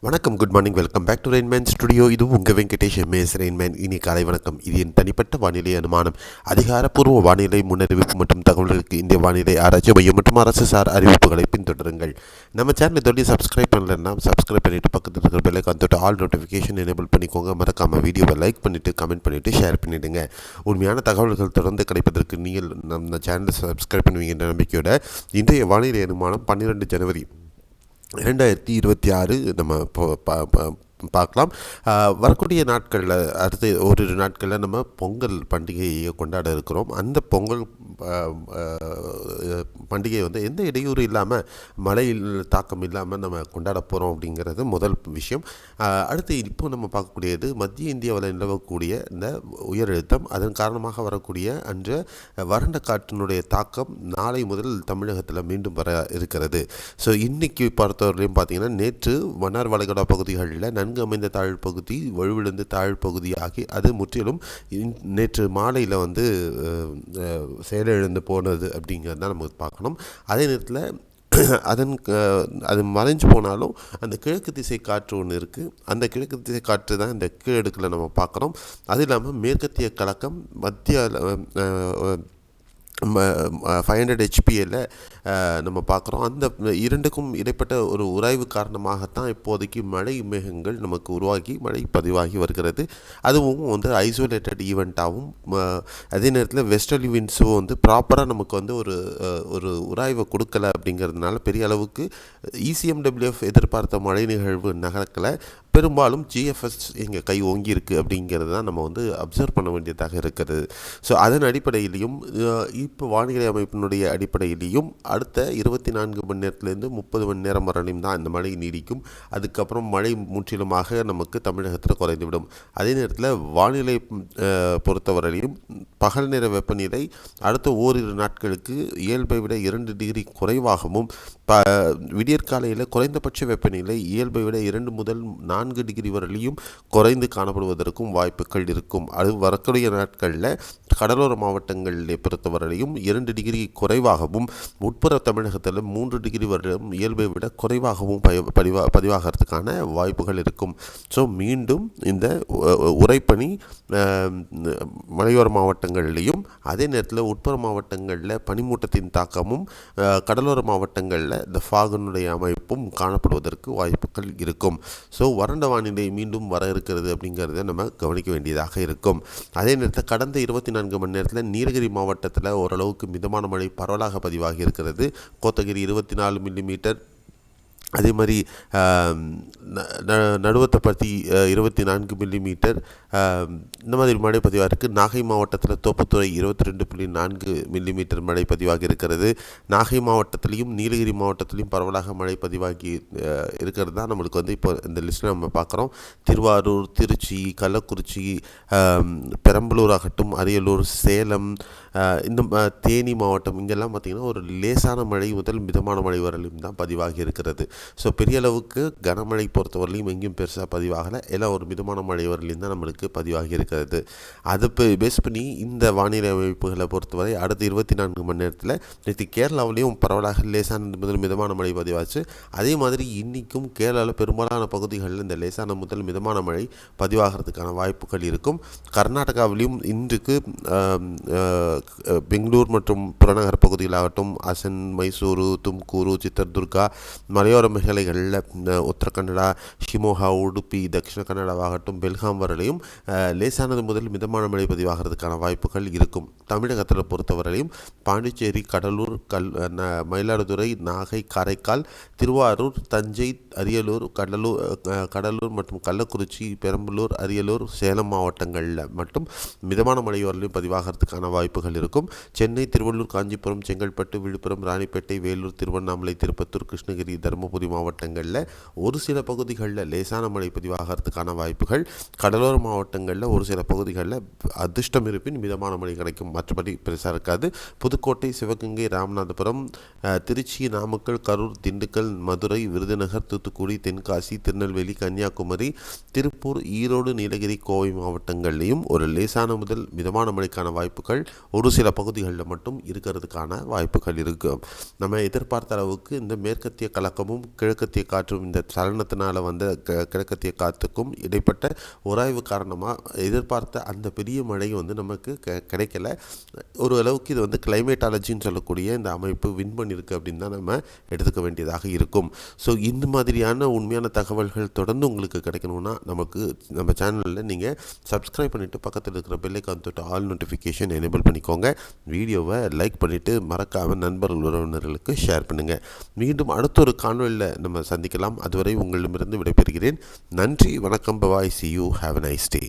வணக்கம், good morning, welcome back to Rainman studio. இது உங்கள் வெங்கடேஷ் எம்ஏஎஸ் ரெயின்மேன். இனி காலை வணக்கம். இது என் தனிப்பட்ட வானிலை அனுமானம். அதிகாரப்பூர்வ வானிலை முன்னறிவிப்பு மற்றும் தகவல்களுக்கு இந்திய வானிலை ஆராய்ச்சி மையம் மற்றும் அரசு சார் அறிவிப்புகளை பின்தொடருங்கள். நம்ம சேனலை தொடர்ந்து சப்ஸ்கிரைப் பண்ணலன்னா சப்ஸ்கிரைப் பண்ணிவிட்டு பக்கத்தில் இருக்கிற பெல்லைக்கான் தொட்டு ஆல் நோட்டிஃபிகேஷன் எனேபிள் பண்ணிக்கோங்க. மறக்காமல் வீடியோவை லைக் பண்ணிவிட்டு கமெண்ட் பண்ணிவிட்டு ஷேர் பண்ணிவிடுங்க. உண்மையான தகவல்கள் தொடர்ந்து கிடைப்பதற்கு நீங்கள் நம்ம சேனலை சப்ஸ்கிரைப் பண்ணுவீங்கன்ற நம்பிக்கையோட இன்றைய வானிலை அனுமானம் 12 ஜனவரி 2026 நம்ம பார்க்கலாம். வரக்கூடிய நாட்களில் அடுத்த ஓரிரு நாட்களில் நம்ம பொங்கல் பண்டிகையை கொண்டாட இருக்கிறோம். அந்த பொங்கல் பண்டிகை எந்த இடையூறு இல்லாமல், மழையில் தாக்கம் இல்லாமல் நம்ம கொண்டாட போகிறோம் அப்படிங்கிறது முதல் விஷயம். அடுத்து இப்போ நம்ம பார்க்கக்கூடியது மத்திய இந்தியாவில் நிலவக்கூடிய இந்த உயரழுத்தம். அதன் காரணமாக வரக்கூடிய அன்று வறண்ட காற்றினுடைய தாக்கம் நாளை முதல் தமிழகத்தில் மீண்டும் வர இருக்கிறது. ஸோ இன்றைக்கி பொறுத்தவரையிலையும் பார்த்திங்கன்னா, நேற்று மன்னார் வளைகுடா பகுதிகளில் நன்கு அமைந்த தாழ் பகுதி வலுவிழந்து தாழ் பகுதி ஆகி அது முற்றிலும் நேற்று மாலையில் செயலிழந்து போனது அப்படிங்கிறது தான் நம்ம பார்க்கணும். அதே நேரத்தில் அது மறைஞ்சு போனாலும் அந்த கிழக்கு திசை காற்று ஒன்று இருக்குது. அந்த கிழக்கு திசை காற்று தான் இந்த கீழடுக்கில் நம்ம பார்க்குறோம். அது இல்லாமல் மேற்கத்திய கலக்கம் மத்திய 500 HPAல நம்ம பார்க்குறோம். அந்த இரண்டுக்கும் இடைப்பட்ட ஒரு உராய்வு காரணமாகத்தான் இப்போதைக்கு மழை மேகங்கள் நமக்கு உருவாகி மழை பதிவாகி வருகிறது. அதுவும் ஐசோலேட்டட் ஈவெண்ட்டாகவும், அதே நேரத்தில் வெஸ்டர்லி விண்ட்ஸும் ப்ராப்பராக நமக்கு ஒரு உராய்வை கொடுக்கல. அப்படிங்கிறதுனால பெரிய அளவுக்கு ECMWF எதிர்பார்த்த மழை நிகழ்வு நகரத்தில் பெரும்பாலும் GFS எங்கள் கை ஓங்கி இருக்குது அப்படிங்கிறது தான் நம்ம அப்சர்வ் பண்ண வேண்டியதாக இருக்கிறது. ஸோ அதன் அடிப்படையிலையும் இப்போ வானிலை அமைப்பினுடைய அடிப்படையிலையும் அடுத்த 24 மணி நேரத்துலேருந்து 30 மணி நேரம் வரையிலும் தான் இந்த மழை நீடிக்கும். அதுக்கப்புறம் மழை முற்றிலுமாக நமக்கு தமிழகத்தில் குறைந்துவிடும். அதே நேரத்தில் வானிலை பொறுத்தவரையிலையும் பகல் நேர வெப்பநிலை அடுத்த ஓரிரு நாட்களுக்கு இயல்பை விட 2 டிகிரி குறைவாகவும், விடியற்காலையில் குறைந்தபட்ச வெப்பநிலை இயல்பை விட 2 முதல் 4 டிகிரி வரையிலையும் குறைந்து காணப்படுவதற்கும் வாய்ப்புகள் இருக்கும். அது வரக்கூடிய நாட்களில் கடலோர மாவட்டங்களில் பொறுத்தவரையிலையும் 2 டிகிரி குறைவாகவும், உட்புற தமிழகத்தில் 3 டிகிரி வரையிலும் இயல்பை விட குறைவாகவும் பதிவாகிறதுக்கான வாய்ப்புகள் இருக்கும். ஸோ மீண்டும் இந்த உறைபனி மலையோர மாவட்டங்கள்லேயும், அதே நேரத்தில் உட்புற மாவட்டங்களில் பனிமூட்டத்தின் தாக்கமும், கடலோர மாவட்டங்களில் இந்த ஃபாகனுடைய அமைப்பும் காணப்படுவதற்கு வாய்ப்புகள் இருக்கும். ஸோ வறண்ட வானிலை மீண்டும் வர இருக்கிறது அப்படிங்கிறத நம்ம கவனிக்க வேண்டியதாக இருக்கும். அதே நேரத்தில் கடந்த 24 மணி நேரத்தில் நீலகிரி மாவட்டத்தில் ஓரளவுக்கு மிதமான மழை பரவலாக பதிவாகி இருக்கிறது. கோத்தகிரி 24 மில்லிமீட்டர், அதே மாதிரி நடுவத்தப்பட்டி 24 மில்லிமீட்டர், இந்த மாதிரி மழை பதிவாக இருக்குது. நாகை மாவட்டத்தில் தோப்புத்துறை 22.4 மில்லிமீட்டர் மழை பதிவாகி இருக்கிறது. நாகை மாவட்டத்திலையும் நீலகிரி மாவட்டத்திலையும் பரவலாக மழை பதிவாகி இருக்கிறது தான் நம்மளுக்கு இப்போ இந்த லிஸ்ட்டில் நம்ம பார்க்குறோம். திருவாரூர், திருச்சி, கள்ளக்குறிச்சி, பெரம்பலூர் ஆகட்டும், அரியலூர், சேலம், இந்த தேனி மாவட்டம், இங்கெல்லாம் பார்த்திங்கன்னா ஒரு லேசான மழை முதல் மிதமான மழை வரலையும் தான் பதிவாகி இருக்கிறது. ஸோ பெரிய அளவுக்கு கனமழை பொறுத்தவரையிலையும் எங்கேயும் பெருசாக பதிவாகலை. எல்லாம் ஒரு மிதமான மழை வரலையும் தான் நம்மளுக்கு பதிவாகி இருக்கிறது. அதை பேஸ் பண்ணி இந்த வானிலை அமைப்புகளை பொறுத்தவரை அடுத்த 24 மணி நேரத்தில் நேற்று கேரளாவிலையும் பரவலாக லேசான முதல் மிதமான மழை பதிவாச்சு. அதே மாதிரி இன்றைக்கும் கேரளாவில் பெரும்பாலான பகுதிகளில் இந்த லேசான முதல் மிதமான மழை பதிவாகிறதுக்கான வாய்ப்புகள் இருக்கும். கர்நாடகாவிலையும் இன்றைக்கு பெங்களூர் மற்றும் புறநகர் பகுதிகளாகட்டும், அசன், மைசூரு, தும்கூரு, சித்தர்துர்கா, மலையோர மேഖലகளில் உத்தரகன்னடா, ஷிமோகா, உடுப்பி, தக்ஷிண கன்னடாவாகட்டும், பெல்காம் வரையிலையும் லேசானது முதல் மிதமான மழை பதிவாகிறதுக்கான வாய்ப்புகள் இருக்கும். தமிழகத்தில் பொறுத்தவரையிலையும் பாண்டிச்சேரி, கடலூர், மயிலாடுதுறை, நாகை, காரைக்கால், திருவாரூர், தஞ்சை, அரியலூர், கடலூர் மற்றும் கள்ளக்குறிச்சி, பெரம்பலூர், அரியலூர், சேலம் மாவட்டங்களில் மட்டும் மிதமான மழை வரலையும் பதிவாகிறதுக்கான வாய்ப்புகள் இருக்கும். சென்னை, திருவள்ளூர், காஞ்சிபுரம், செங்கல்பட்டு, விழுப்புரம், ராணிப்பேட்டை, வேலூர், திருவண்ணாமலை, திருப்பத்தூர், கிருஷ்ணகிரி, தருமபுரி மாவட்டங்களில் ஒரு சில பகுதிகளில் லேசான மழை பதிவாகிறதுக்கான வாய்ப்புகள். கடலோர மாவட்டங்களில் ஒரு சில பகுதிகளில் அதிர்ஷ்டம் இருப்பின் மிதமான மழை கிடைக்கும். மற்றபடி பெருசாக இருக்காது. புதுக்கோட்டை, சிவகங்கை, ராமநாதபுரம், திருச்சி, நாமக்கல், கரூர், திண்டுக்கல், மதுரை, விருதுநகர், தூத்துக்குடி, தென்காசி, திருநெல்வேலி, கன்னியாகுமரி, திருப்பூர், ஈரோடு, நீலகிரி, கோவை மாவட்டங்களிலையும் ஒரு லேசான முதல் மிதமான மழைக்கான வாய்ப்புகள் ஒரு சில பகுதிகளில் மட்டும் இருக்கிறதுக்கான வாய்ப்புகள் இருக்குது. நம்ம எதிர்பார்த்த அளவுக்கு இந்த மேற்கத்திய கலக்கமும் கிழக்கத்திய காற்றும் இந்த சலனத்தினால் வந்த கிழக்கத்திய காற்றுக்கும் இடைப்பட்ட உராய்வு காரணமாக எதிர்பார்த்த அந்த பெரிய மழை வந்து நமக்கு கிடைக்கல. ஒரு அளவுக்கு இது வந்து கிளைமேட்டாலஜின்னு சொல்லக்கூடிய இந்த அமைப்பு வின் பண்ணியிருக்கு அப்படின்னு தான் நம்ம எடுத்துக்க வேண்டியதாக இருக்கும். ஸோ இந்த மாதிரியான உண்மையான தகவல்கள் தொடர்ந்து உங்களுக்கு கிடைக்கணும்னா நம்ம சேனலில் நீங்கள் சப்ஸ்கிரைப் பண்ணிவிட்டு பக்கத்தில் இருக்கிற பெல் ஐகான் தொட்டு ஆல் நோட்டிஃபிகேஷன் எனேபிள் பண்ணிக்கோங்க. வீடியோவை லைக் பண்ணிவிட்டு மறக்காமல் நண்பர்கள் உறவினர்களுக்கு ஷேர் பண்ணுங்கள். மீண்டும் அடுத்த ஒரு காணொலியில் நம்ம சந்திக்கலாம். அதுவரை உங்களிடமிருந்து விடைபெறுகிறேன். நன்றி, வணக்கம், bye bye, see you, have a nice day.